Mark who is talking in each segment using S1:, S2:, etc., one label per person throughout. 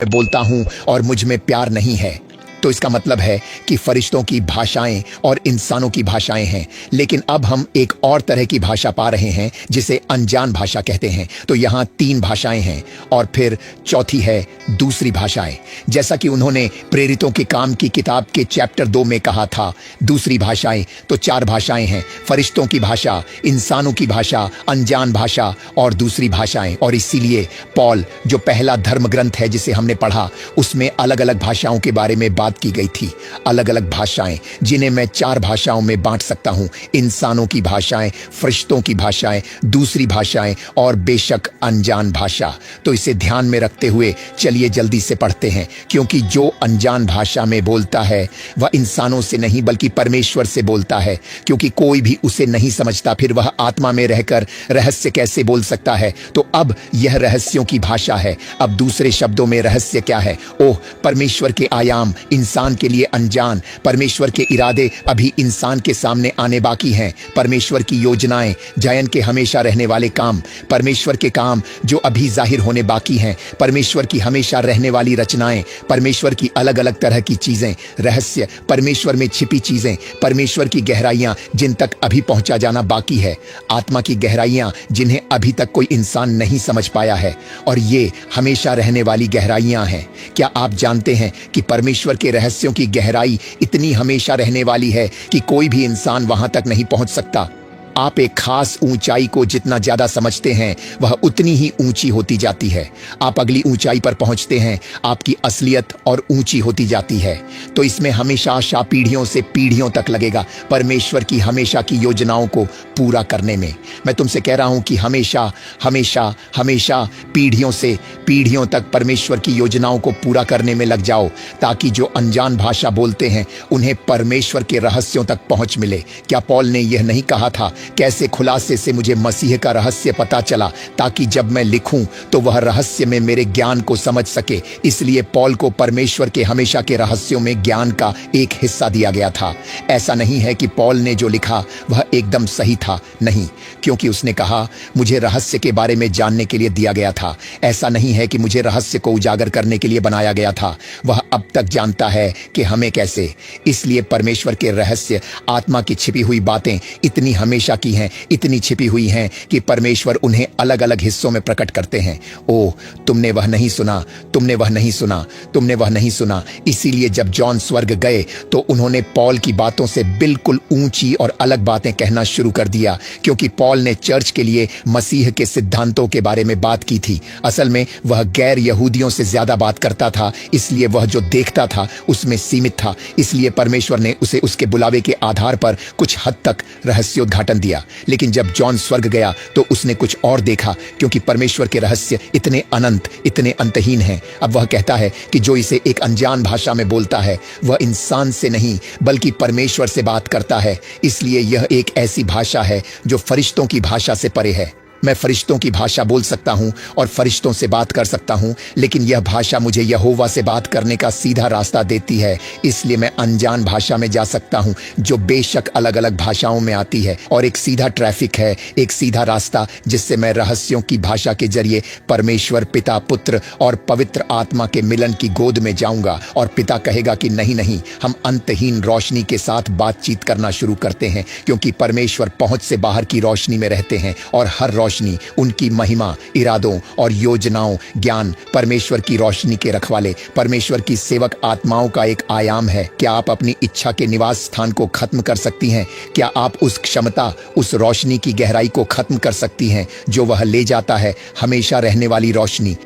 S1: मैं बोलता हूं और मुझ में प्यार नहीं है, तो इसका मतलब है कि फरिश्तों की भाषाएं और इंसानों की भाषाएं हैं। लेकिन अब हम एक और तरह की भाषा पा रहे हैं जिसे अनजान भाषा कहते हैं। तो यहां 3 भाषाएं हैं और फिर चौथी है दूसरी भाषाएं। जैसा कि उन्होंने प्रेरितों के काम की किताब के चैप्टर 2 में कहा था, दूसरी भाषाएं तो 4 भाषाएं हैं, फरिश्तों की भाषा, इंसानों की भाषा, अनजान भाषा और दूसरी भाषाएं। और इसीलिए पॉल, जो पहला धर्म ग्रंथ है जिसे हमने पढ़ा, उसमें अलग अलग भाषाओं के बारे में बात की गई थी। अलग अलग भाषाएं जिन्हें मैं 4 भाषाओं में बांट सकता हूं, इंसानों की भाषाएं, फरिश्तों की भाषाएं, दूसरी भाषाएं और बेशक अनजान भाषा। तो इसे ध्यान में रखते हुए चलिए जल्दी से पढ़ते हैं, क्योंकि जो अनजान भाषा में बोलता है वह इंसानों से नहीं बल्कि परमेश्वर से बोलता है, क्योंकि कोई भी उसे नहीं समझता। फिर वह आत्मा में रहकर रहस्य कैसे बोल सकता है? तो अब यह रहस्यों की भाषा है। अब दूसरे शब्दों में रहस्य क्या है? ओह, परमेश्वर के आयाम इंसान के लिए अनजान, परमेश्वर के इरादे अभी इंसान के सामने आने बाकी हैं, परमेश्वर की योजनाएं, जयन के हमेशा रहने वाले काम, परमेश्वर के काम जो अभी जाहिर होने बाकी हैं, परमेश्वर की हमेशा रहने वाली रचनाएं, परमेश्वर की अलग अलग तरह की चीजें, रहस्य, परमेश्वर में छिपी चीजें, परमेश्वर की गहराइयां जिन तक अभी पहुंचा जाना बाकी है, आत्मा की गहराइयां जिन्हें अभी तक कोई इंसान नहीं समझ पाया है, और ये हमेशा रहने वाली गहराइयां हैं। क्या आप जानते हैं कि परमेश्वर के रहस्यों की गहराई इतनी हमेशा रहने वाली है कि कोई भी इंसान वहां तक नहीं पहुंच सकता? आप एक खास ऊंचाई को जितना ज्यादा समझते हैं वह उतनी ही ऊंची होती जाती है। आप अगली ऊंचाई पर पहुंचते हैं, आपकी असलियत और ऊंची होती जाती है। तो इसमें हमेशा आशा पीढ़ियों से पीढ़ियों तक लगेगा परमेश्वर की हमेशा की योजनाओं को पूरा करने में। मैं तुमसे कह रहा हूं कि हमेशा हमेशा हमेशा पीढ़ियों से पीढ़ियों तक परमेश्वर की योजनाओं को पूरा करने में लग जाओ, ताकि जो अनजान भाषा बोलते हैं उन्हें परमेश्वर के रहस्यों तक पहुंच मिले। क्या पॉल ने यह नहीं कहा था, कैसे खुलासे से मुझे मसीह का रहस्य पता चला, ताकि जब मैं लिखूं तो वह रहस्य में मेरे ज्ञान को समझ सके? इसलिए पॉल को परमेश्वर के हमेशा के रहस्यों में ज्ञान का एक हिस्सा दिया गया था। ऐसा नहीं है कि पॉल ने जो लिखा वह एकदम सही था, नहीं, क्योंकि उसने कहा मुझे रहस्य के बारे में जानने के लिए दिया गया था। ऐसा नहीं है कि मुझे रहस्य को उजागर करने के लिए बनाया गया था। वह अब तक जानता है कि हमें कैसे। इसलिए परमेश्वर के रहस्य, आत्मा की छिपी हुई बातें इतनी हमेशा की हैं, इतनी छिपी हुई हैं कि परमेश्वर उन्हें अलग अलग हिस्सों में प्रकट करते हैं। ओह, तुमने वह नहीं सुना, तुमने वह नहीं सुना, तुमने वह नहीं सुना। इसीलिए जब जॉन स्वर्ग गए तो उन्होंने पॉल की बातों से बिल्कुल ऊंची और अलग बातें कहना शुरू कर दिया, क्योंकि पॉल ने चर्च के लिए मसीह के सिद्धांतों के बारे में बात की थी। असल में वह गैर यहूदियों से ज्यादा बात करता था, इसलिए वह जो देखता था उसमें सीमित था। इसलिए परमेश्वर ने उसे उसके बुलावे के आधार पर कुछ हद तक रहस्योद्घाटन दिया। लेकिन जब जॉन स्वर्ग गया तो उसने कुछ और देखा, क्योंकि परमेश्वर के रहस्य इतने अनंत, इतने अंतहीन हैं। अब वह कहता है कि जो इसे एक अनजान भाषा में बोलता है वह इंसान से नहीं बल्कि परमेश्वर से बात करता है। इसलिए यह एक ऐसी भाषा है जो फरिश्तों की भाषा से परे है। मैं फरिश्तों की भाषा बोल सकता हूं और फरिश्तों से बात कर सकता हूं, लेकिन यह भाषा मुझे यहोवा से बात करने का सीधा रास्ता देती है। इसलिए मैं अनजान भाषा में जा सकता हूं, जो बेशक अलग अलग भाषाओं में आती है, और एक सीधा ट्रैफिक है, एक सीधा रास्ता जिससे मैं रहस्यों की भाषा के जरिए परमेश्वर, पिता, पुत्र और पवित्र आत्मा के मिलन की गोद में जाऊंगा। और पिता कहेगा कि नहीं नहीं, हम अंतहीन रोशनी के साथ बातचीत करना शुरू करते हैं, क्योंकि परमेश्वर पहुंच से बाहर की रोशनी में रहते हैं, और हर रोशनी उनकी महिमा, इरादों और योजनाओं, ज्ञान, परमेश्वर की रोशनी के रखवाले, परमेश्वर की सेवक आत्माओं का एक आयाम है। क्या आप अपनी इच्छा के निवास स्थान को खत्म कर सकती हैं? क्या आप उस क्षमता, उस रोशनी की गहराई को खत्म कर सकती हैं जो वह ले जाता है, हमेशा रहने वाली रोशनी?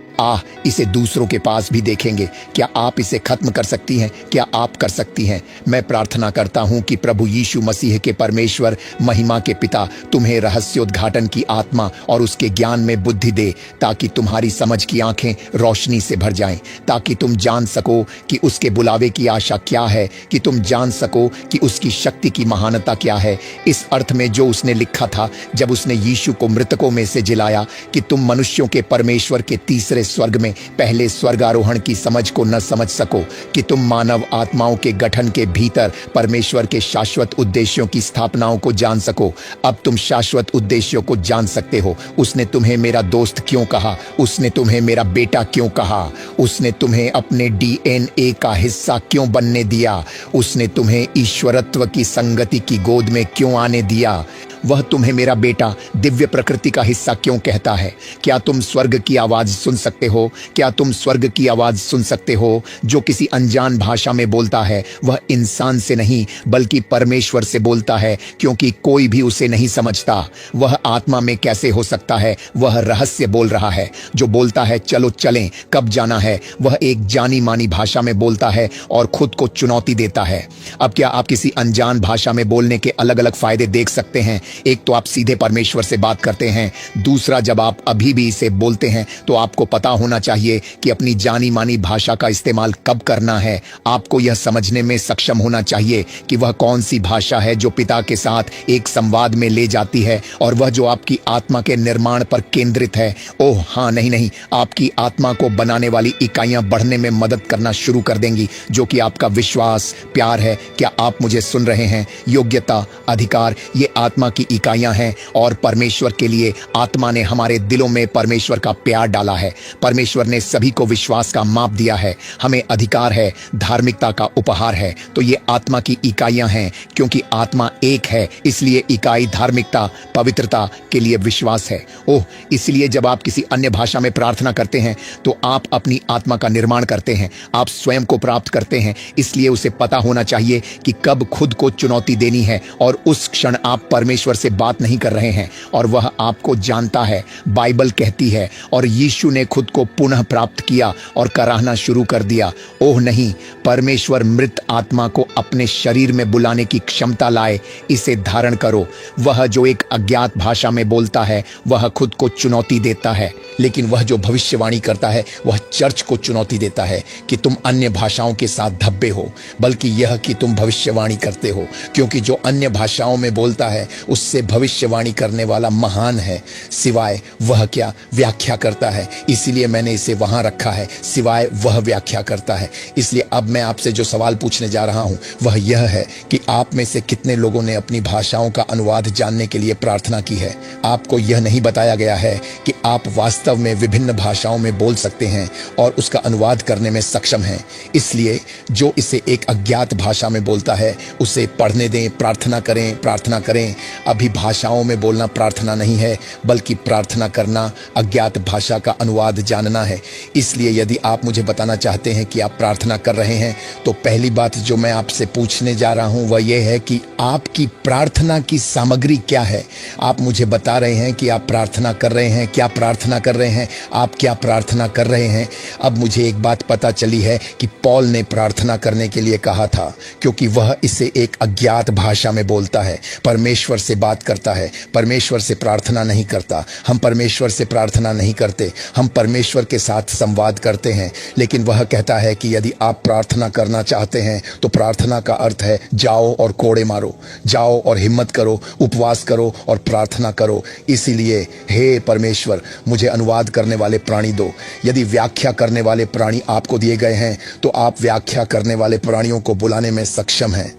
S1: इसे दूसरों के पास भी देखेंगे। क्या आप इसे खत्म कर सकती हैं? क्या आप कर सकती हैं? मैं प्रार्थना करता हूं कि प्रभु यीशु मसीह के परमेश्वर, महिमा के पिता, तुम्हें रहस्योद्घाटन की आत्मा और उसके ज्ञान में बुद्धि दे, ताकि तुम्हारी समझ की आंखें रोशनी से भर जाएं, ताकि तुम जान सको कि उसके बुलावे की आशा क्या है, कि तुम जान सको कि उसकी शक्ति की महानता क्या है, इस अर्थ में जो उसने लिखा था जब उसने यीशु को मृतकों में से जिलाया, कि तुम मनुष्यों के परमेश्वर के तीसरे स्वर्ग में पहले स्वर्गारोहण की समझ को न समझ सको, कि तुम मानव आत्माओं के गठन के भीतर परमेश्वर के शाश्वत उद्देश्यों की स्थापनाओं को जान सको। अब तुम शाश्वत उद्देश्यों को जान सकते हो। उसने तुम्हें मेरा दोस्त क्यों कहा? उसने तुम्हें मेरा बेटा क्यों कहा? उसने तुम्हें अपने DNA का हिस्सा क्यों बनने दिया? उसने तुम्हें ईश्वरत्व की संगति की गोद में क्यों आने दिया? वह तुम्हें मेरा बेटा, दिव्य प्रकृति का हिस्सा क्यों कहता है? क्या तुम स्वर्ग की आवाज सुन सकते हो? क्या तुम स्वर्ग की आवाज सुन सकते हो? जो किसी अनजान भाषा में बोलता है वह इंसान से नहीं बल्कि परमेश्वर से बोलता है, क्योंकि कोई भी उसे नहीं समझता। वह आत्मा में कैसे हो सकता है? वह रहस्य बोल रहा है। जो बोलता है चलो चलें, कब जाना है, वह एक जानी मानी भाषा में बोलता है और खुद को चुनौती देता है। अब क्या आप किसी अनजान भाषा में बोलने के अलग अलग फायदे देख सकते हैं? एक तो आप सीधे परमेश्वर से बात करते हैं। दूसरा, जब आप अभी भी इसे बोलते हैं तो आपको पता होना चाहिए कि अपनी जानी मानी भाषा का इस्तेमाल कब करना है। आपको यह समझने में सक्षम होना चाहिए कि वह कौन सी भाषा है जो पिता के साथ एक संवाद में ले जाती है, और वह जो आपकी आत्मा के निर्माण पर केंद्रित है। ओह हाँ, नहीं, आपकी आत्मा को बनाने वाली इकाइयां बढ़ने में मदद करना शुरू कर देंगी, जो कि आपका विश्वास, प्यार है। क्या आप मुझे सुन रहे हैं? योग्यता, अधिकार, ये आत्मा की इकाइयां हैं, और परमेश्वर के लिए आत्मा ने हमारे दिलों में परमेश्वर का प्यार डाला है। परमेश्वर ने सभी को विश्वास का माप दिया है। हमें अधिकार है, धार्मिकता का उपहार है। तो ये आत्मा की इकाइयां हैं। क्योंकि आत्मा एक है, इसलिए इकाई धार्मिकता, पवित्रता के लिए विश्वास है। ओह, इसलिए जब आप किसी अन्य भाषा में प्रार्थना करते हैं तो आप अपनी आत्मा का निर्माण करते हैं। आप स्वयं को प्राप्त करते हैं। इसलिए उसे पता होना चाहिए कि कब खुद को चुनौती देनी है, और उस क्षण आप परमेश्वर से बात नहीं कर रहे हैं, और वह आपको जानता है। बाइबल कहती है, और यीशु ने खुद को पुनः प्राप्त किया और कराहना शुरू कर दिया। ओह नहीं, परमेश्वर मृत आत्मा को अपने शरीर में बुलाने की क्षमता लाए। इसे धारण करो। वह जो एक अज्ञात भाषा में बोलता है वह खुद को चुनौती देता है, लेकिन वह जो भविष्यवाणी करता है वह चर्च को चुनौती देता है कि तुम अन्य भाषाओं के साथ धब्बे हो, बल्कि यह कि तुम भविष्यवाणी करते हो। क्योंकि जो अन्य भाषाओं में बोलता है उससे भविष्यवाणी करने वाला महान है, सिवाय वह क्या व्याख्या करता है। इसीलिए मैंने इसे वहां रखा है, सिवाय वह व्याख्या करता है। इसलिए अब मैं आपसे जो सवाल पूछने जा रहा हूं वह यह है कि आप में से कितने लोगों ने अपनी भाषाओं का अनुवाद जानने के लिए प्रार्थना की है? आपको यह नहीं बताया गया है कि आप वास्तव में विभिन्न भाषाओं में बोल सकते हैं और उसका अनुवाद करने में सक्षम हैं। इसलिए जो इसे एक अज्ञात भाषा में बोलता है उसे पढ़ने दें, प्रार्थना करें। अभी भाषाओं में बोलना प्रार्थना नहीं है, बल्कि प्रार्थना करना अज्ञात भाषा का अनुवाद जानना है। इसलिए यदि आप मुझे बताना चाहते हैं कि आप प्रार्थना कर रहे हैं, तो पहली बात जो मैं आपसे पूछने जा रहा हूं वह यह है कि आपकी प्रार्थना की सामग्री क्या है। आप मुझे बता रहे हैं कि आप प्रार्थना कर रहे हैं, क्या प्रार्थना कर रहे हैं, आप क्या प्रार्थना कर रहे हैं। अब मुझे एक बात पता चली है कि पौल ने प्रार्थना करने के लिए कहा था, क्योंकि वह इसे एक अज्ञात भाषा में बोलता है, परमेश्वर से बात करता है, परमेश्वर से प्रार्थना नहीं करता। हम परमेश्वर से प्रार्थना नहीं करते, हम परमेश्वर के साथ संवाद करते हैं। लेकिन वह कहता है कि यदि आप प्रार्थना करना चाहते हैं तो प्रार्थना का अर्थ है जाओ और कोड़े मारो, जाओ और हिम्मत करो, उपवास करो और प्रार्थना करो। इसीलिए हे परमेश्वर, मुझे अनुवाद करने वाले प्राणी दो। यदि व्याख्या करने वाले प्राणी आपको दिए गए हैं तो आप व्याख्या करने वाले प्राणियों को बुलाने में सक्षम हैं।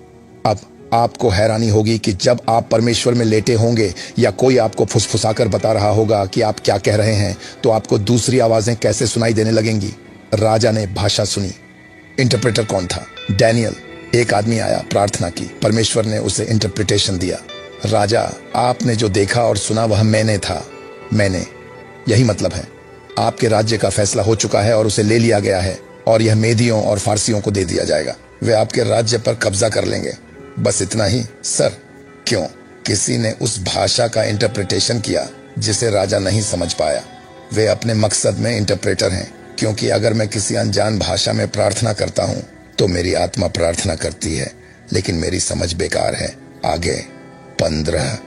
S1: अब आपको हैरानी होगी कि जब आप परमेश्वर में लेटे होंगे या कोई आपको फुसफुसाकर बता रहा होगा कि आप क्या कह रहे हैं, तो आपको दूसरी आवाजें कैसे सुनाई देने लगेंगी। राजा ने भाषा सुनी। इंटरप्रेटर कौन था? डैनियल। एक आदमी आया, प्रार्थना की, परमेश्वर ने उसे इंटरप्रिटेशन दिया। राजा, आपने जो देखा और सुना वह मैंने था। मैंने, यही मतलब है। आपके राज्य का फैसला हो चुका है और उसे ले लिया गया है, और यह मेदियों और फारसियों को दे दिया जाएगा। वे आपके राज्य पर कब्जा कर लेंगे। बस इतना ही। सर, क्यों? किसी ने उस भाषा का इंटरप्रिटेशन किया जिसे राजा नहीं समझ पाया। वे अपने मकसद में इंटरप्रेटर हैं, क्योंकि अगर मैं किसी अनजान भाषा में प्रार्थना करता हूं तो मेरी आत्मा प्रार्थना करती है, लेकिन मेरी समझ बेकार है। आगे 15।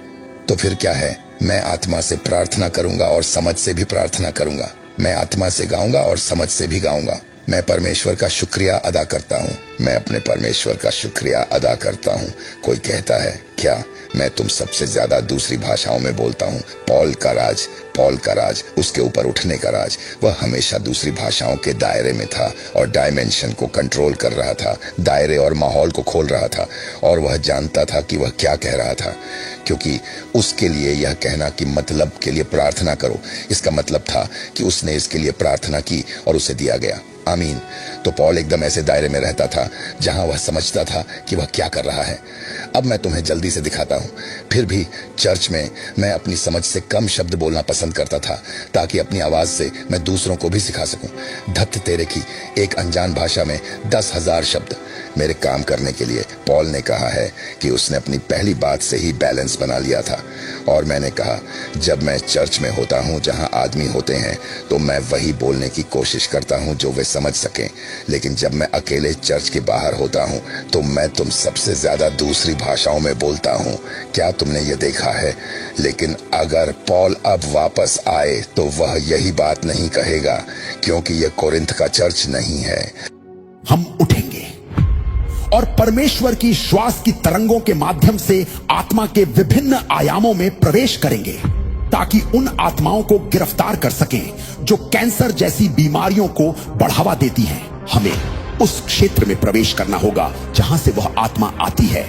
S1: तो फिर क्या है? मैं आत्मा से प्रार्थना करूंगा और समझ से भी प्रार्थना करूंगा। मैं आत्मा से गाऊंगा और समझ से भी गाऊंगा। मैं परमेश्वर का शुक्रिया अदा करता हूं। मैं अपने परमेश्वर का शुक्रिया अदा करता हूं। कोई कहता है
S2: क्या मैं तुम सबसे ज्यादा दूसरी भाषाओं में बोलता हूँ? पॉल का राज, उसके ऊपर उठने का राज, वह हमेशा दूसरी भाषाओं के दायरे में था और डायमेंशन को कंट्रोल कर रहा था, दायरे और माहौल को खोल रहा था, और वह जानता था कि वह क्या कह रहा था, क्योंकि उसके लिए यह कहना कि मतलब के लिए प्रार्थना करो, इसका मतलब था कि उसने इसके लिए प्रार्थना की और उसे दिया गया। आमीन। तो पॉल एकदम ऐसे दायरे में रहता था जहां वह समझता था कि वह क्या कर रहा है। अब मैं तुम्हें जल्दी से दिखाता हूं। फिर भी चर्च में मैं अपनी समझ से कम शब्द बोलना पसंद करता था, ताकि अपनी आवाज से मैं दूसरों को भी सिखा सकूं। धत्त तेरे की एक अनजान भाषा में 10,000 शब्द। मेरे काम करने के लिए पॉल ने कहा है कि उसने अपनी पहली बात से ही बैलेंस बना लिया था, और मैंने कहा, जब मैं चर्च में होता हूं जहां आदमी होते हैं तो मैं वही बोलने की कोशिश करता हूं जो वे समझ सकें, लेकिन जब मैं अकेले चर्च के बाहर होता हूं तो मैं तुम सबसे ज्यादा दूसरी भाषाओं में बोलता हूं। क्या तुमने ये देखा है? लेकिन अगर पॉल अब वापस आए तो वह यही बात नहीं कहेगा, क्योंकि यह कोरिन्थ का चर्च नहीं है।
S3: हम उठेंगे और परमेश्वर की श्वास की तरंगों के माध्यम से आत्मा के विभिन्न आयामों में प्रवेश करेंगे, ताकि उन आत्माओं को गिरफ्तार कर सकें जो कैंसर जैसी बीमारियों को बढ़ावा देती हैं। हमें उस क्षेत्र में प्रवेश करना होगा जहां से वह आत्मा आती है,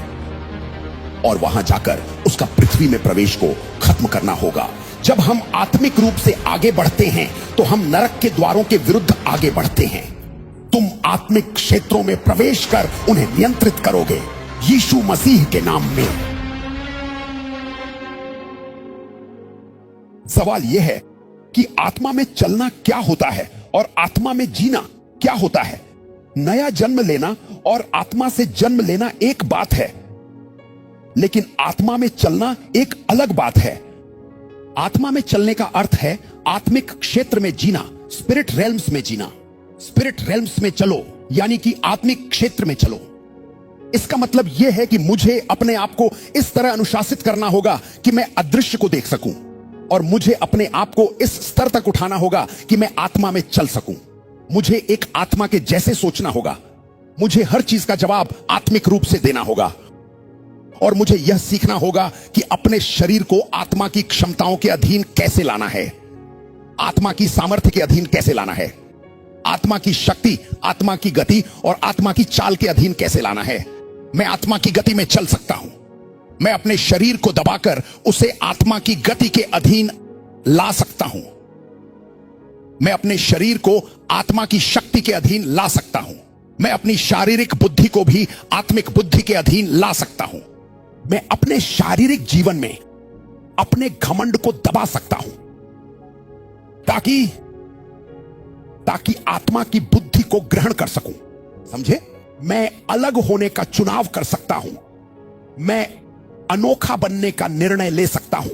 S3: और वहां जाकर उसका पृथ्वी में प्रवेश को खत्म करना होगा। जब हम आत्मिक रूप से आगे बढ़ते हैं तो हम नरक के द्वारों के विरुद्ध आगे बढ़ते हैं। तुम आत्मिक क्षेत्रों में प्रवेश कर उन्हें नियंत्रित करोगे, यीशु मसीह के नाम में। सवाल यह है कि आत्मा में चलना क्या होता है और आत्मा में जीना क्या होता है। नया जन्म लेना और आत्मा से जन्म लेना एक बात है, लेकिन आत्मा में चलना एक अलग बात है। आत्मा में चलने का अर्थ है आत्मिक क्षेत्र में जीना, स्पिरिट रेल्म्स में जीना। स्पिरिट रेल्म्स में चलो यानी कि आत्मिक क्षेत्र में चलो। इसका मतलब यह है कि मुझे अपने आप को इस तरह अनुशासित करना होगा कि मैं अदृश्य को देख सकूं, और मुझे अपने आप को इस स्तर तक उठाना होगा कि मैं आत्मा में चल सकूं। मुझे एक आत्मा के जैसे सोचना होगा। मुझे हर चीज का जवाब आत्मिक रूप से देना होगा, और मुझे यह सीखना होगा कि अपने शरीर को आत्मा की क्षमताओं के अधीन कैसे लाना है, आत्मा की सामर्थ्य के अधीन कैसे लाना है, आत्मा की शक्ति, आत्मा की गति और आत्मा की चाल के अधीन कैसे लाना है। मैं आत्मा की गति में चल सकता हूं। मैं अपने शरीर को दबाकर उसे आत्मा की गति के अधीन ला सकता हूं। मैं अपने शरीर को आत्मा की शक्ति के अधीन ला सकता हूं। मैं अपनी शारीरिक बुद्धि को भी आत्मिक बुद्धि के अधीन ला सकता हूं। मैं अपने शारीरिक जीवन में अपने घमंड को दबा सकता हूं, ताकि आत्मा की बुद्धि को ग्रहण कर सकूं। समझे? मैं अलग होने का चुनाव कर सकता हूं। मैं अनोखा बनने का निर्णय ले सकता हूं।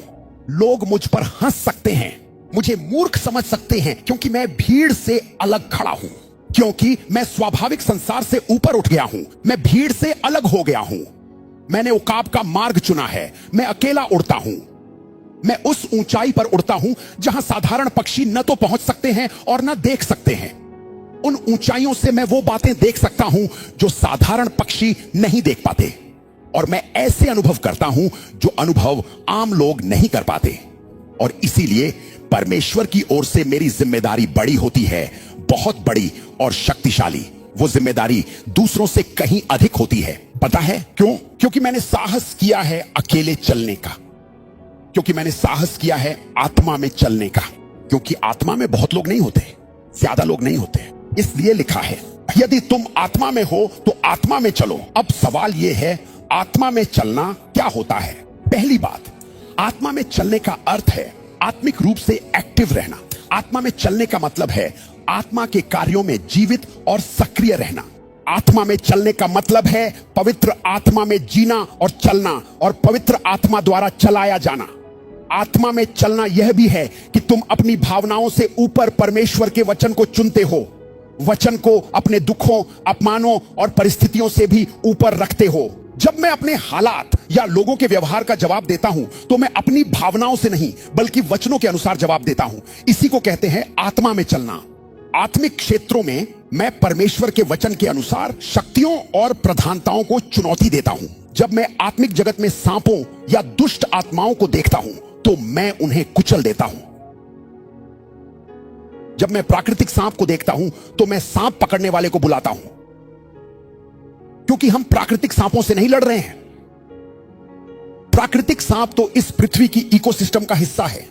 S3: लोग मुझ पर हंस सकते हैं, मुझे मूर्ख समझ सकते हैं, क्योंकि मैं भीड़ से अलग खड़ा हूं, क्योंकि मैं स्वाभाविक संसार से ऊपर उठ गया हूं। मैं भीड़ से अलग हो गया हूं। मैंने उकाब का मार्ग चुना है। मैं अकेला उड़ता हूं। मैं उस ऊंचाई पर उड़ता हूं जहां साधारण पक्षी न तो पहुंच सकते हैं और न देख सकते हैं। उन ऊंचाइयों से मैं वो बातें देख सकता हूं जो साधारण पक्षी नहीं देख पाते, और मैं ऐसे अनुभव करता हूं जो अनुभव आम लोग नहीं कर पाते। और इसीलिए परमेश्वर की ओर से मेरी जिम्मेदारी बड़ी होती है, बहुत बड़ी और शक्तिशाली। वो जिम्मेदारी दूसरों से कहीं अधिक होती है। पता है क्यों? क्योंकि मैंने साहस किया है अकेले चलने का, क्योंकि मैंने साहस किया है आत्मा में चलने का, क्योंकि आत्मा में बहुत लोग नहीं होते, ज्यादा लोग नहीं होते। इसलिए लिखा है, यदि तुम आत्मा में हो तो आत्मा में चलो। अब सवाल यह है, आत्मा में चलना क्या होता है? पहली बात, आत्मा में चलने का अर्थ है आत्मिक रूप से एक्टिव रहना। आत्मा में चलने का मतलब है आत्मा के कार्यों में जीवित और सक्रिय रहना। आत्मा में चलने का मतलब है पवित्र आत्मा में जीना और चलना, और पवित्र आत्मा द्वारा चलाया जाना। आत्मा में चलना यह भी है कि तुम अपनी भावनाओं से ऊपर परमेश्वर के वचन को चुनते हो, वचन को अपने दुखों, अपमानों और परिस्थितियों से भी ऊपर रखते हो। जब मैं अपने हालात या लोगों के व्यवहार का जवाब देता हूं तो मैं अपनी भावनाओं से नहीं बल्कि वचनों के अनुसार जवाब देता हूं। इसी को कहते हैं आत्मा में चलना। आत्मिक क्षेत्रों में मैं परमेश्वर के वचन के अनुसार शक्तियों और प्रधानताओं को चुनौती देता हूं। जब मैं आत्मिक जगत में सांपों या दुष्ट आत्माओं को देखता हूं तो मैं उन्हें कुचल देता हूं। जब मैं प्राकृतिक सांप को देखता हूं तो मैं सांप पकड़ने वाले को बुलाता हूं, क्योंकि हम प्राकृतिक सांपों से नहीं लड़ रहे हैं। प्राकृतिक सांप तो इस पृथ्वी की इकोसिस्टम का हिस्सा है।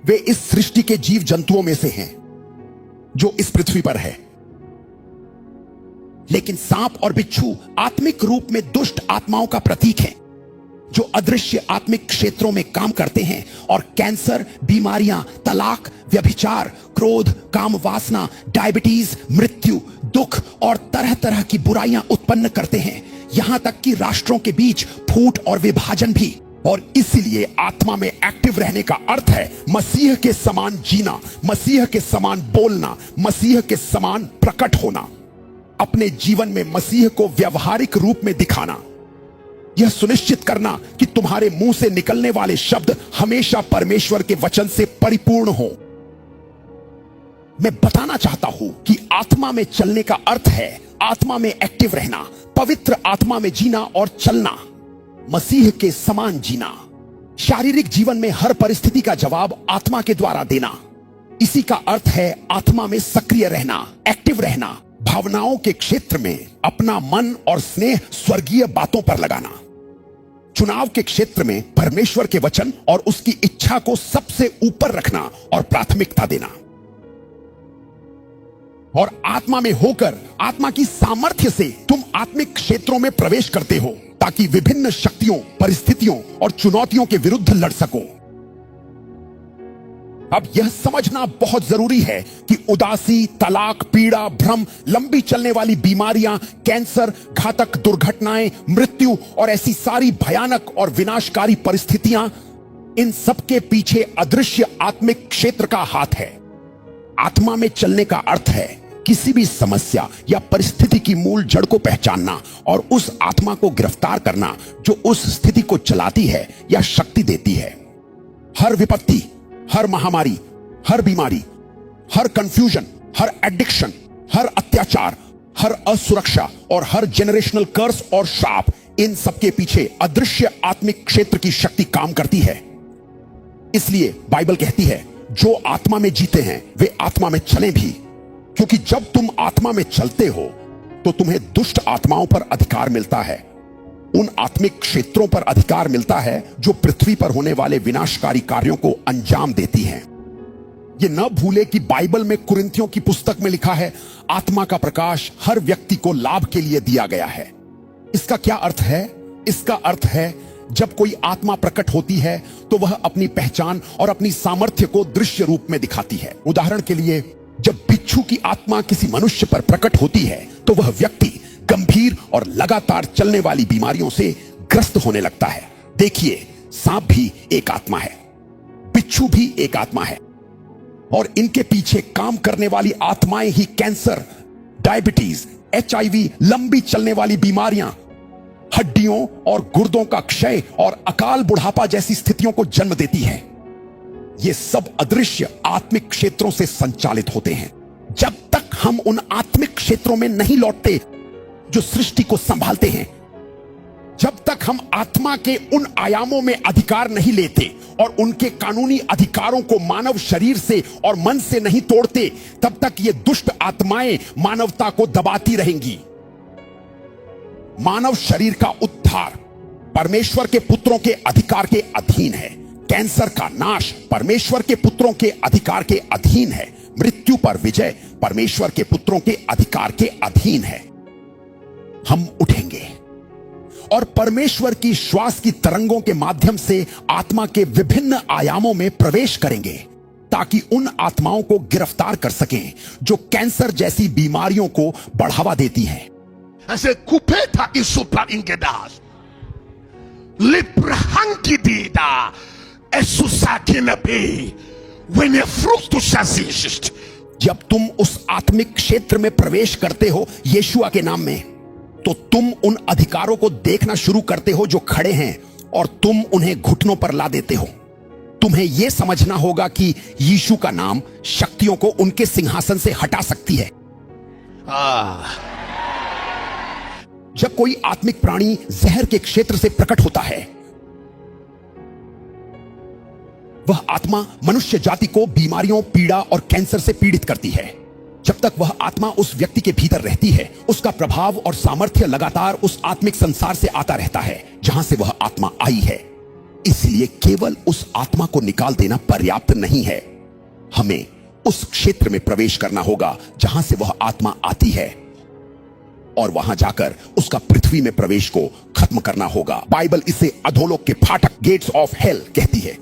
S3: वे इस सृष्टि के जीव जंतुओं में से हैं जो इस पृथ्वी पर है। लेकिन सांप और बिच्छू आत्मिक रूप में दुष्ट आत्माओं का प्रतीक है, जो अदृश्य आत्मिक क्षेत्रों में काम करते हैं और कैंसर, बीमारियां, तलाक, व्यभिचार, क्रोध, काम वासना, डायबिटीज, मृत्यु, दुख और तरह तरह की बुराइयां उत्पन्न करते हैं, यहां तक कि राष्ट्रों के बीच फूट और विभाजन भी। और इसीलिए आत्मा में एक्टिव रहने का अर्थ है मसीह के समान जीना, मसीह के समान बोलना, मसीह के समान प्रकट होना, अपने जीवन में मसीह को व्यवहारिक रूप में दिखाना, यह सुनिश्चित करना कि तुम्हारे मुंह से निकलने वाले शब्द हमेशा परमेश्वर के वचन से परिपूर्ण हो। मैं बताना चाहता हूं कि आत्मा में चलने का अर्थ है आत्मा में एक्टिव रहना, पवित्र आत्मा में जीना और चलना, मसीह के समान जीना, शारीरिक जीवन में हर परिस्थिति का जवाब आत्मा के द्वारा देना। इसी का अर्थ है आत्मा में सक्रिय रहना, एक्टिव रहना, भावनाओं के क्षेत्र में अपना मन और स्नेह स्वर्गीय बातों पर लगाना, चुनाव के क्षेत्र में परमेश्वर के वचन और उसकी इच्छा को सबसे ऊपर रखना और प्राथमिकता देना, और आत्मा में होकर आत्मा की सामर्थ्य से तुम आत्मिक क्षेत्रों में प्रवेश करते हो ताकि विभिन्न शक्तियों, परिस्थितियों और चुनौतियों के विरुद्ध लड़ सको। अब यह समझना बहुत जरूरी है कि उदासी, तलाक, पीड़ा, भ्रम, लंबी चलने वाली बीमारियां, कैंसर, घातक दुर्घटनाएं, मृत्यु और ऐसी सारी भयानक और विनाशकारी परिस्थितियां, इन सब के पीछे अदृश्य आत्मिक क्षेत्र का हाथ है। आत्मा में चलने का अर्थ है किसी भी समस्या या परिस्थिति की मूल जड़ को पहचानना और उस आत्मा को गिरफ्तार करना जो उस स्थिति को चलाती है या शक्ति देती है। हर विपत्ति, हर महामारी, हर बीमारी, हर कंफ्यूजन, हर एडिक्शन, हर अत्याचार, हर असुरक्षा और हर जेनरेशनल कर्स और श्राप, इन सबके पीछे अदृश्य आत्मिक क्षेत्र की शक्ति काम करती है। इसलिए बाइबल कहती है जो आत्मा में जीते हैं वे आत्मा में चलें भी, क्योंकि जब तुम आत्मा में चलते हो तो तुम्हें दुष्ट आत्माओं पर अधिकार मिलता है, उन आत्मिक क्षेत्रों पर अधिकार मिलता है जो पृथ्वी पर होने वाले विनाशकारी कार्यों को अंजाम देती हैं। ये न भूले कि बाइबल में कुरिन्थियों की पुस्तक में लिखा है आत्मा का प्रकाश हर व्यक्ति को लाभ के लिए दिया गया है। इसका क्या अर्थ है? इसका अर्थ है जब कोई आत्मा प्रकट होती है तो वह अपनी पहचान और अपनी सामर्थ्य को दृश्य रूप में दिखाती है। उदाहरण के लिए, जब बिच्छू की आत्मा किसी मनुष्य पर प्रकट होती है तो वह व्यक्ति गंभीर और लगातार चलने वाली बीमारियों से ग्रस्त होने लगता है। देखिए, सांप भी एक आत्मा है, बिच्छू भी एक आत्मा है, और इनके पीछे काम करने वाली आत्माएं ही कैंसर, डायबिटीज, HIV, लंबी चलने वाली बीमारियां, हड्डियों और गुर्दों का क्षय और अकाल बुढ़ापा जैसी स्थितियों को जन्म देती है। ये सब अदृश्य आत्मिक क्षेत्रों से संचालित होते हैं। जब तक हम उन आत्मिक क्षेत्रों में नहीं लौटते जो सृष्टि को संभालते हैं, जब तक हम आत्मा के उन आयामों में अधिकार नहीं लेते और उनके कानूनी अधिकारों को मानव शरीर से और मन से नहीं तोड़ते, तब तक ये दुष्ट आत्माएं मानवता को दबाती रहेंगी। मानव शरीर का उद्धार परमेश्वर के पुत्रों के अधिकार के अधीन है। कैंसर का नाश परमेश्वर के पुत्रों के अधिकार के अधीन है। मृत्यु पर विजय परमेश्वर के पुत्रों के अधिकार के अधीन है। हम उठेंगे और परमेश्वर की श्वास की तरंगों के माध्यम से आत्मा के विभिन्न आयामों में प्रवेश करेंगे ताकि उन आत्माओं को गिरफ्तार कर सकें जो कैंसर जैसी बीमारियों को बढ़ावा देती हैं।
S4: Ase kupeta isupa ingedas. Liprahankidida esusakinepi. When a fruit to shazist.
S3: जब तुम उस आत्मिक क्षेत्र में प्रवेश करते हो यीशुआ के नाम में, तो तुम उन अधिकारों को देखना शुरू करते हो जो खड़े हैं और तुम उन्हें घुटनों पर ला देते हो। तुम्हें यह समझना होगा कि यीशु का नाम शक्तियों को उनके सिंहासन से हटा सकती है। जब कोई आत्मिक प्राणी जहर के क्षेत्र से प्रकट होता है, वह आत्मा मनुष्य जाति को बीमारियों, पीड़ा और कैंसर से पीड़ित करती है। जब तक वह आत्मा उस व्यक्ति के भीतर रहती है, उसका प्रभाव और सामर्थ्य लगातार उस आत्मिक संसार से आता रहता है जहां से वह आत्मा आई है। इसलिए केवल उस आत्मा को निकाल देना पर्याप्त नहीं है। हमें उस क्षेत्र में प्रवेश करना होगा जहां से वह आत्मा आती है, और वहां जाकर उसका पृथ्वी में प्रवेश को खत्म करना होगा। बाइबल इसे अधोलोक के फाटक, गेट्स ऑफ हेल कहती है।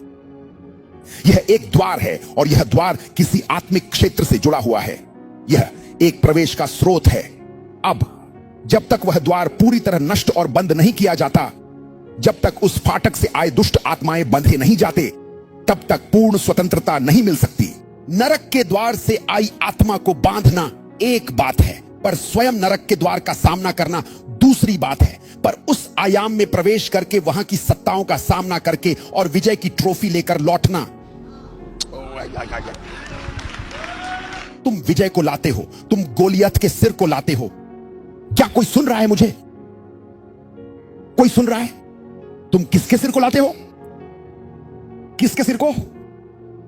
S3: यह एक द्वार है और यह द्वार किसी आत्मिक क्षेत्र से जुड़ा हुआ है। यह एक प्रवेश का स्रोत है। अब जब तक वह द्वार पूरी तरह नष्ट और बंद नहीं किया जाता, जब तक उस फाटक से आए दुष्ट आत्माएं बंधे नहीं जाते, तब तक पूर्ण स्वतंत्रता नहीं मिल सकती। नरक के द्वार से आई आत्मा को बांधना एक बात है, पर स्वयं नरक के द्वार का सामना करना दूसरी बात है। पर उस आयाम में प्रवेश करके वहां की सत्ताओं का सामना करके और विजय की ट्रॉफी लेकर लौटना, तुम विजय को लाते हो, तुम गोलियत के सिर को लाते हो। क्या कोई सुन रहा है मुझे? कोई सुन रहा है? तुम किसके सिर को लाते हो? किसके सिर को?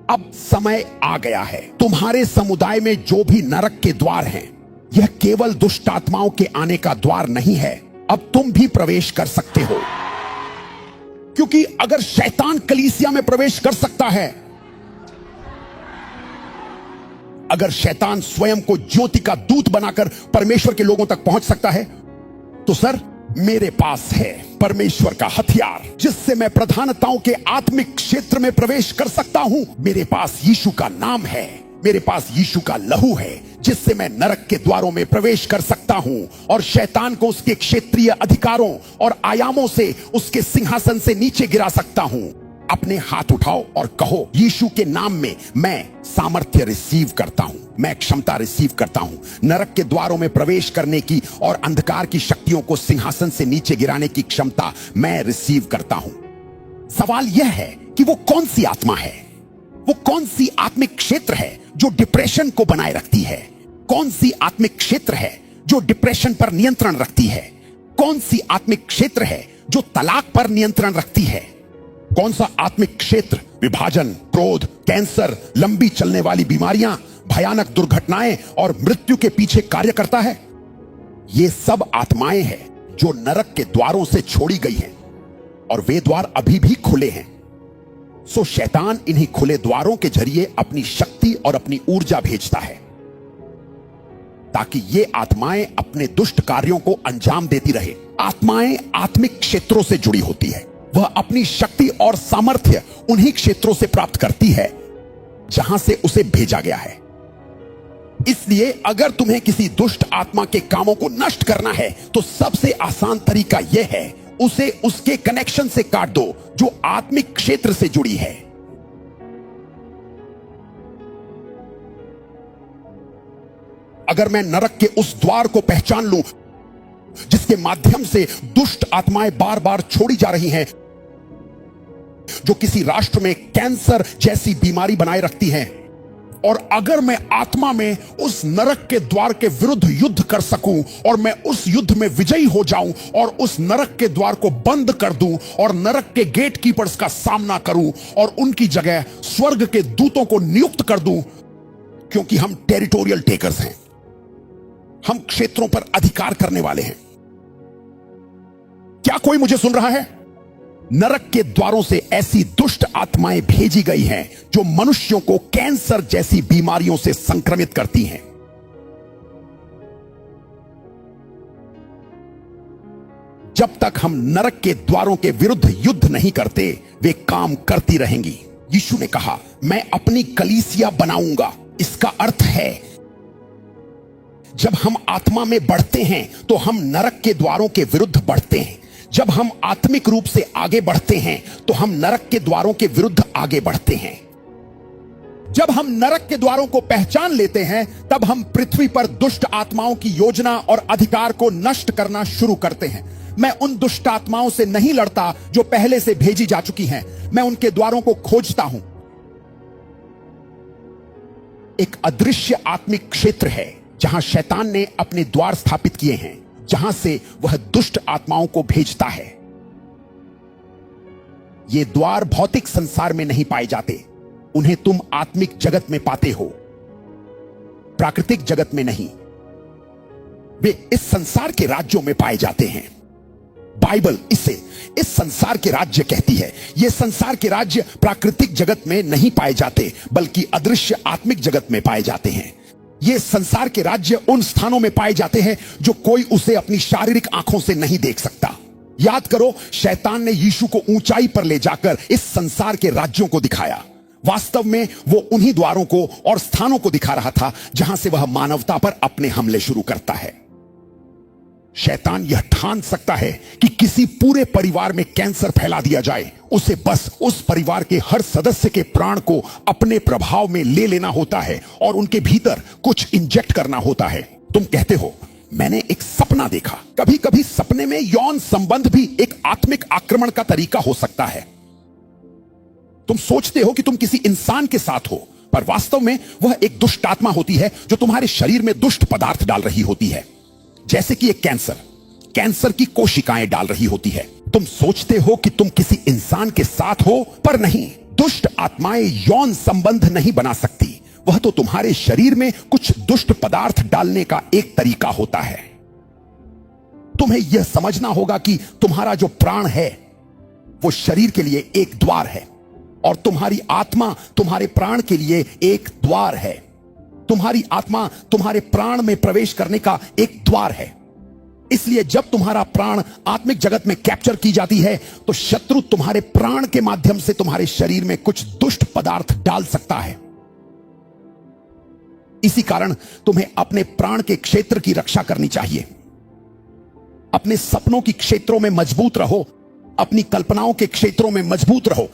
S3: अब समय आ गया है। तुम्हारे समुदाय में जो भी नरक के द्वार हैं, यह केवल दुष्ट आत्माओं के आने का द्वार नहीं है। अब तुम भी प्रवेश कर सकते हो, क्योंकि अगर शैतान कलीसिया में प्रवेश कर सकता है, अगर शैतान स्वयं को ज्योति का दूत बनाकर परमेश्वर के लोगों तक पहुंच सकता है, तो सर मेरे पास है परमेश्वर का हथियार, जिससे मैं प्रधानताओं के आत्मिक क्षेत्र में प्रवेश कर सकता हूं। मेरे पास यीशु का नाम है, मेरे पास यीशु का लहू है, जिससे मैं नरक के द्वारों में प्रवेश कर सकता हूं और शैतान को उसके क्षेत्रीय अधिकारों और आयामों से, उसके सिंहासन से नीचे गिरा सकता हूं। अपने हाथ उठाओ और कहो, यीशु के नाम में मैं सामर्थ्य रिसीव करता हूं, मैं क्षमता रिसीव करता हूं नरक के द्वारों में प्रवेश करने की और अंधकार की शक्तियों को सिंहासन से नीचे गिराने की क्षमता मैं रिसीव करता हूं। सवाल यह है कि वो कौन सी आत्मा है, वो कौन सी आत्मिक क्षेत्र है जो डिप्रेशन को बनाए रखती है? कौन सी आत्मिक क्षेत्र है जो डिप्रेशन पर नियंत्रण रखती है? कौन सी आत्मिक क्षेत्र है जो तलाक पर नियंत्रण रखती है? कौन सा आत्मिक क्षेत्र विभाजन, क्रोध, कैंसर, लंबी चलने वाली बीमारियां, भयानक दुर्घटनाएं और मृत्यु के पीछे कार्य करता है? ये सब आत्माएं हैं जो नरक के द्वारों से छोड़ी गई हैं, और वे द्वार अभी भी खुले हैं। सो शैतान इन्हीं खुले द्वारों के जरिए अपनी शक्ति और अपनी ऊर्जा भेजता है, ताकि ये आत्माएं अपने दुष्ट कार्यों को अंजाम देती रहे। आत्माएं आत्मिक क्षेत्रों से जुड़ी होती है। वह अपनी शक्ति और सामर्थ्य उन्हीं क्षेत्रों से प्राप्त करती है जहां से उसे भेजा गया है। इसलिए अगर तुम्हें किसी दुष्ट आत्मा के कामों को नष्ट करना है, तो सबसे आसान तरीका यह है, उसे उसके कनेक्शन से काट दो जो आत्मिक क्षेत्र से जुड़ी है। अगर मैं नरक के उस द्वार को पहचान लूं जिसके माध्यम से दुष्ट आत्माएं बार बार छोड़ी जा रही हैं, जो किसी राष्ट्र में कैंसर जैसी बीमारी बनाए रखती हैं, और अगर मैं आत्मा में उस नरक के द्वार के विरुद्ध युद्ध कर सकूं और मैं उस युद्ध में विजयी हो जाऊं और उस नरक के द्वार को बंद कर दूं और नरक के गेट कीपर्स का सामना करूं और उनकी जगह स्वर्ग के दूतों को नियुक्त कर दूं, क्योंकि हम टेरिटोरियल टेकर्स हैं, हम क्षेत्रों पर अधिकार करने वाले हैं। क्या कोई मुझे सुन रहा है? नरक के द्वारों से ऐसी दुष्ट आत्माएं भेजी गई हैं जो मनुष्यों को कैंसर जैसी बीमारियों से संक्रमित करती हैं। जब तक हम नरक के द्वारों के विरुद्ध युद्ध नहीं करते, वे काम करती रहेंगी। यीशु ने कहा, मैं अपनी कलीसिया बनाऊंगा। इसका अर्थ है जब हम आत्मा में बढ़ते हैं तो हम नरक के द्वारों के विरुद्ध बढ़ते हैं। जब हम आत्मिक रूप से आगे बढ़ते हैं तो हम नरक के द्वारों के विरुद्ध आगे बढ़ते हैं। जब हम नरक के द्वारों को पहचान लेते हैं, तब हम पृथ्वी पर दुष्ट आत्माओं की योजना और अधिकार को नष्ट करना शुरू करते हैं। मैं उन दुष्ट आत्माओं से नहीं लड़ता जो पहले से भेजी जा चुकी हैं, मैं उनके द्वारों को खोजता हूं। एक अदृश्य आत्मिक क्षेत्र है जहां शैतान ने अपने द्वार स्थापित किए हैं। जहां से वह दुष्ट आत्माओं को भेजता है। ये द्वार भौतिक संसार में नहीं पाए जाते, उन्हें तुम आत्मिक जगत में पाते हो, प्राकृतिक जगत में नहीं। वे इस संसार के राज्यों में पाए जाते हैं। बाइबल इसे इस संसार के राज्य कहती है। ये संसार के राज्य प्राकृतिक जगत में नहीं पाए जाते, बल्कि अदृश्य आत्मिक जगत में पाए जाते हैं। ये संसार के राज्य उन स्थानों में पाए जाते हैं जो कोई उसे अपनी शारीरिक आंखों से नहीं देख सकता। याद करो, शैतान ने यीशु को ऊंचाई पर ले जाकर इस संसार के राज्यों को दिखाया। वास्तव में वो उन्हीं द्वारों को और स्थानों को दिखा रहा था जहां से वह मानवता पर अपने हमले शुरू करता है। शैतान यह ठान सकता है कि किसी पूरे परिवार में कैंसर फैला दिया जाए, उसे बस उस परिवार के हर सदस्य के प्राण को अपने प्रभाव में ले लेना होता है और उनके भीतर कुछ इंजेक्ट करना होता है। तुम कहते हो, मैंने एक सपना देखा। कभी कभी सपने में यौन संबंध भी एक आत्मिक आक्रमण का तरीका हो सकता है। तुम सोचते हो कि तुम किसी इंसान के साथ हो, पर वास्तव में वह एक दुष्ट आत्मा होती है जो तुम्हारे शरीर में दुष्ट पदार्थ डाल रही होती है, जैसे कि एक कैंसर की कोशिकाएं डाल रही होती है। तुम सोचते हो कि तुम किसी इंसान के साथ हो, पर नहीं। दुष्ट आत्माएं यौन संबंध नहीं बना सकती। वह तो तुम्हारे शरीर में कुछ दुष्ट पदार्थ डालने का एक तरीका होता है। तुम्हें यह समझना होगा कि तुम्हारा जो प्राण है वो शरीर के लिए एक द्वार है, और तुम्हारी आत्मा तुम्हारे प्राण के लिए एक द्वार है। तुम्हारी आत्मा तुम्हारे प्राण में प्रवेश करने का एक द्वार है। इसलिए जब तुम्हारा प्राण आत्मिक जगत में कैप्चर की जाती है, तो शत्रु तुम्हारे प्राण के माध्यम से तुम्हारे शरीर में कुछ दुष्ट पदार्थ डाल सकता है। इसी कारण तुम्हें अपने प्राण के क्षेत्र की रक्षा करनी चाहिए। अपने सपनों की क्षेत्रों में मजबूत रहो, अपनी कल्पनाओं के क्षेत्रों में मजबूत रहो,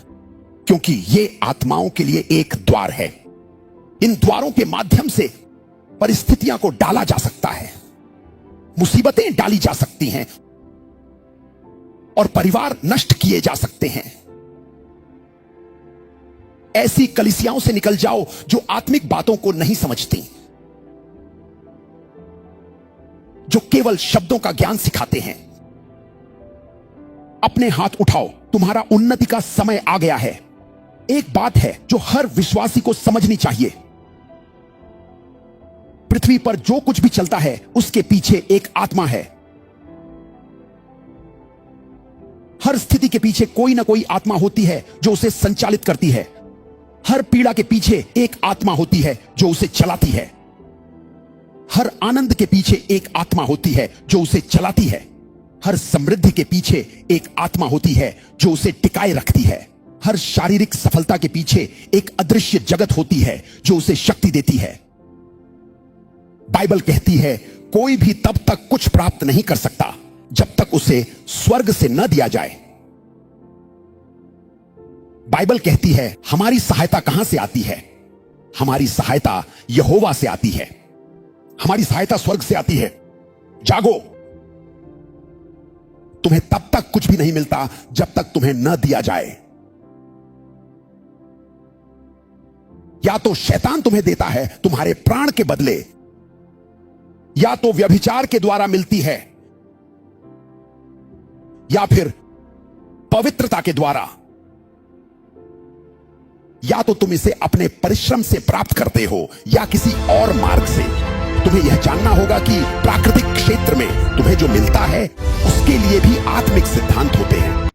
S3: क्योंकि ये आत्माओं के लिए एक द्वार है। इन द्वारों के माध्यम से परिस्थितियां को डाला जा सकता है, मुसीबतें डाली जा सकती हैं और परिवार नष्ट किए जा सकते हैं। ऐसी कलीसियाओं से निकल जाओ जो आत्मिक बातों को नहीं समझती, जो केवल शब्दों का ज्ञान सिखाते हैं। अपने हाथ उठाओ, तुम्हारा उन्नति का समय आ गया है। एक बात है जो हर विश्वासी को समझनी चाहिए, पृथ्वी पर जो कुछ भी चलता है उसके पीछे एक आत्मा है। हर स्थिति के पीछे कोई ना कोई आत्मा होती है जो उसे संचालित करती है। हर पीड़ा के पीछे एक आत्मा होती है जो उसे चलाती है। हर आनंद के पीछे एक आत्मा होती है जो उसे चलाती है। हर समृद्धि के पीछे एक आत्मा होती है जो उसे टिकाए रखती है। हर शारीरिक सफलता के पीछे एक अदृश्य जगत होती है जो उसे शक्ति देती है। बाइबल कहती है, कोई भी तब तक कुछ प्राप्त नहीं कर सकता जब तक उसे स्वर्ग से न दिया जाए। बाइबल कहती है, हमारी सहायता कहां से आती है? हमारी सहायता यहोवा से आती है। हमारी सहायता स्वर्ग से आती है। जागो, तुम्हें तब तक कुछ भी नहीं मिलता जब तक तुम्हें न दिया जाए। या तो शैतान तुम्हें देता है तुम्हारे प्राण के बदले, या तो व्यभिचार के द्वारा मिलती है, या फिर पवित्रता के द्वारा, या तो तुम इसे अपने परिश्रम से प्राप्त करते हो या किसी और मार्ग से। तुम्हें यह जानना होगा कि प्राकृतिक क्षेत्र में तुम्हें जो मिलता है उसके लिए भी आत्मिक सिद्धांत होते हैं।